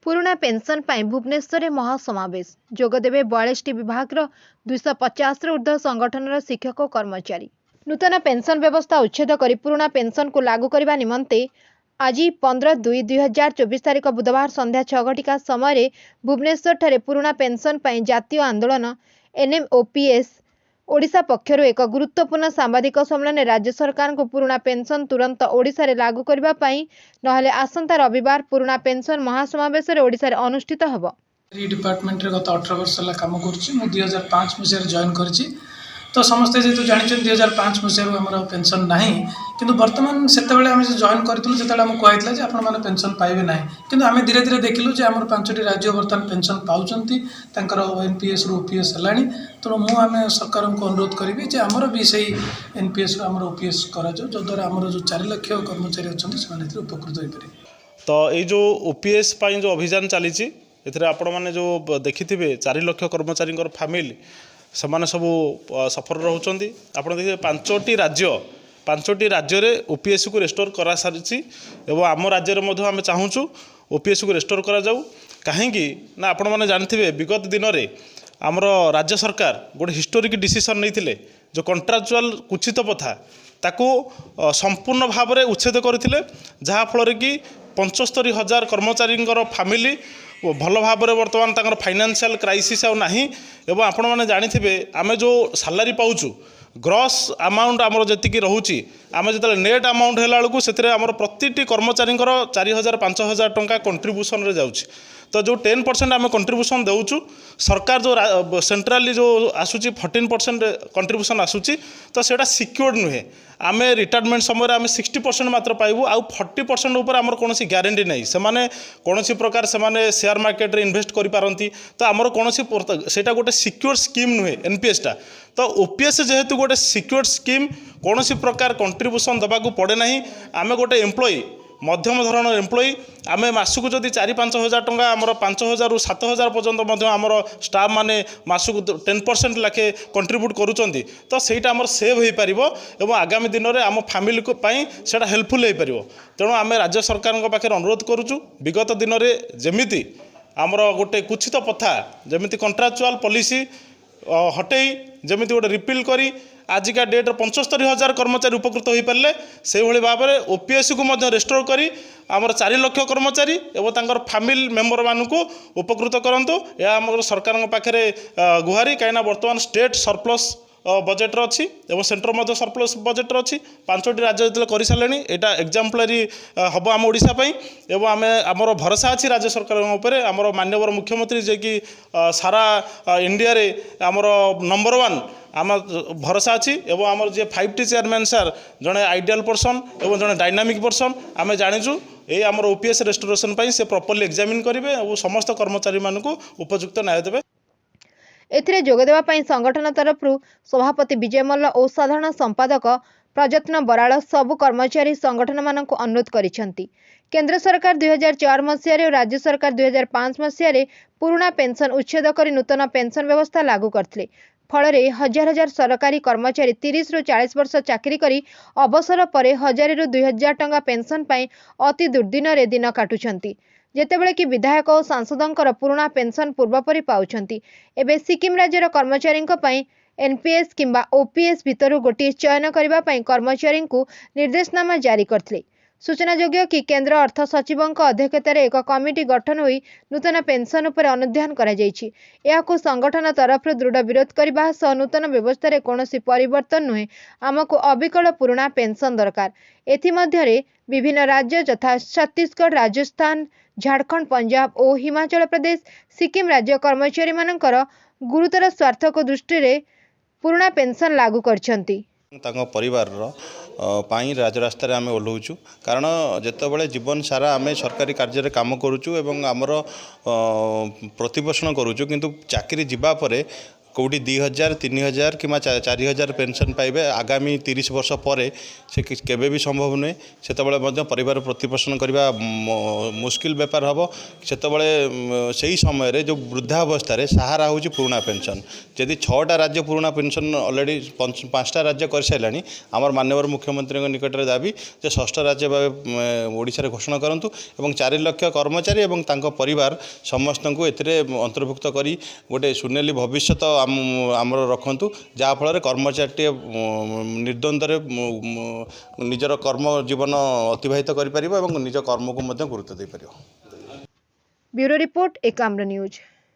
पुराना पेंशन पाई भुवनेश्वर महासमावेश जोगदेवे 42 विभाग 250 ऊर्ध्व संगठन शिक्षक और कर्मचारी। नूतन पेंशन व्यवस्था उच्छेद कर पुराना पेंशन को लागू करने निमंते आज 15/2/2024 तारीख बुधवार संध्या 6 घटिका समय भुवनेश्वर ठारे पुराना पेंशन पाई जातीय आंदोलन NMOPS ओडिशा पक्षर एक गुरुत्वपूर्ण सांबादिक सम्मेलन राज्य सरकार को पुराना पेंशन तुरंत ओडिशा रे लागू करने नहले आसंता रविवार पुराना पेंशन महासमावेश ओडिशा रे अनुष्ठित होब। डिपार्टमेंट गत 18 वर्ष कम कर 2005 मसीह जॉइन कर तो समस्ते जेहतु जानते 2005 मसीह आम पेंशन ना कि बर्तमान से जॉइन करूँ जो आम कहला आप पेंशन पाइबे ना कि आम धीरे धीरे देखिलु आम 5टी राज्य बर्तमान पेंशन पाँच NPS रु OPS है तेणु मुझे सरकार को अनुरोध करी आमर भी से NPS रु OPS करा आमर जो 4 लाख कर्मचारी अच्छा उपकृत हो पारे। तो ये जो OPS जो अभियान चली आपण मैंने जो देखिथे 4 लाख कर्मचारी फैमिली से सब सफर रोचंती। आपड़ देखिए 5टी राज्य रे OPS को रेस्टोर करा सारी एवं आम राज्य में आम चाहूँ OPS को रेस्टोर करा जाऊ कहीं ना आपण मैंने जानते विगत दिन में आमर राज्य सरकार गोटे हिस्टोरिक डिसीजन नहीं जो कंट्राक्चुअल कुचित प्रथा ताकू संपूर्ण भाव में उच्छेद करते जहाँफल कि 75,000 कर्मचारी फैमिली भल भाव में बर्तमान फाइनेंशियल क्राइसिस आउ नहीं एवं आपण मैंने जानी आम जो सैलरी पाऊँ ग्रॉस अमाउंट आमर जी रोचे आम जो नेट अमाउंट है से आमर प्रति कर्मचारी 4,000-5,000 टंका कंट्रीब्यूशन रे जाउछि। तो जो 10% आम कंट्रीब्यूशन देउछु सरकार जो सेंट्राली जो आसूची 14% कंट्रीब्यूशन आसूची तो सेटा सिक्योर्ड नुहे आम रिटायरमेंट समय आम 60% मात्र पाइबू आउ 40% उपर आमर कौन ग्यारंटी नहीं से कौन प्रकार से शेयर मार्केट रे इन्वेस्ट करि पारंती तो आमर कौन सेटा गोटे सिक्योर स्कीम नुहे NPS टा। तो OPS जेहेतु गोटे सिक्योर स्कीम कौन प्रकार कंट्रीब्यूशन देवाक पड़े ना आम गोटे एम्प्लॉई मध्यम धरण एम्प्लॉई आम मासक जदि 4-5 हजार टंका आमर 5,000 ରୁ 7,000 पर्यंत आमर स्टाफ माने मासक 10% लाखे कंट्रीब्यूट करुँच तो सहीटा आमर सेव हो पार और आगामी दिन में आम फैमिली से हेल्पफुल हो पार। तेणु आम राज्य सरकार पाखे अनुरोध करुचु विगत दिन में जमीती आमर गोटे कुचित प्रथा जमीती कंट्राक्चुअल पॉलिसी हटई जमी गोटे रिपिल करी आजिका डेट 75,000 कर्मचारी उपकृत हो पारे से भाव में OPS को रेस्टोर करी आमर 4 लाख कर्मचारी एवं फैमिली मेंबर मानू उपकृत करूँ। यह आम सरकार पाखे गुहारी कहीं बर्तमान स्टेट सरप्लस बजेट अच्छी एवं सेंटर सरप्लस बजेट अच्छी 5टी राज्य जो कर सारे यहाँ एग्जाम्पलारी हम आम ओडिशा एवं आम आमर भरोसा अच्छी राज्य सरकार आमर माननीय मुख्यमंत्री जे कि सारा इंडिया रे आमर नंबर 1 आम भरोसा अच्छी एवं आमर जे 5टी चेयरमैन सार जड़े आइडियल पर्सन एवं जड़े डायनामिक पर्सन आम जाचु ये आमर OPS रेस्टोरेशन से प्रॉपर्ली एग्जामिन करेंगे और समस्त कर्मचारी मानू उपयुक्त न्याय देवे। एथिरे जोगदेवा पाई संगठन तरफ सभापति विजय मल्ल और साधारण संपादक प्रजत्न बराड़ सबु कर्मचारी संगठन मानक अनुरोध करिसेंती। केंद्र सरकार 2004 मसीह और राज्य सरकार 2005 मसीह पुराना पेंशन उच्छेद कर नूतन पेंशन व्यवस्था लागू करथिले। फल हजार हजार सरकारी कर्मचारी 30 ରୁ 40 वर्ष चाकरी करी अवसर पर 1,000 ରୁ 2,000 टंका पेंशन पाई अति दुर्दिन रे दिन काटुछंती जेतेबेले कि विधायक और सांसदों पुराना पेंशन पूर्वपरी पाउछंती। एबे सिक्किम राज्यर कर्मचारी NPS किंबा OPS भितर गोटे चयन करने कर्मचारी को निर्देशनामा जारी करथिले। सूचनायोग्य कि केंद्र अर्थ सचिवों अध्यक्षतार एक कमिटी गठन होई नूतन पेंशन उपर अनुध्यान करा जायछि। याकु संगठन तरफ दृढ़ विरोध करबा सह नूतन व्यवस्था कौनसी परिवर्तन नुहे आमको अविकल पुराना पेंशन दरकार। एथिमध्यरे विभिन्न राज्य तथा छत्तीसगढ़ राजस्थान झारखंड पंजाब और हिमाचल प्रदेश सिक्किम राज्य कर्मचारी मानकर गुरुतर स्वार्थ को दृष्टि रे पुराना पेंशन लागू करछंती। परिवार राजरास्त आम ओह्लुचु कारण जितेबाला जीवन सारा आम सरकारी कार्य काम करुचु एवं आमर प्रतिपोषण करुचु किंतु चाकरी जीवा परे कौटी 2000 3000 कि 4000 पेंशन पाइबे आगामी 30 वर्ष पर से केबे भी संभव नुहे से परिवार प्रतिपोषण करने मुस्किल बेपार हम से से समय जो वृद्धावस्था सहारा हूँ पुराना पेंशन जदि 6टा राज्य पुराना पेंशन ऑलरेडी 5टा राज्य कर सारे आमर माननीय मुख्यमंत्री निकट में दाबी जे 6ठ राज्य ओडिशा घोषणा करूँ और 4 लाख कर्मचारी और तांको परिवार समस्त को अंतर्भुक्त करी गोटे सुनेली भविष्य आमर रखु जहाँफल कर्मचारी निर्द्वंद्व निजर कर्म जीवन अतिबाहित कर निज कर्म को गुरुत्व दे पार। Bureau report Ekamra news.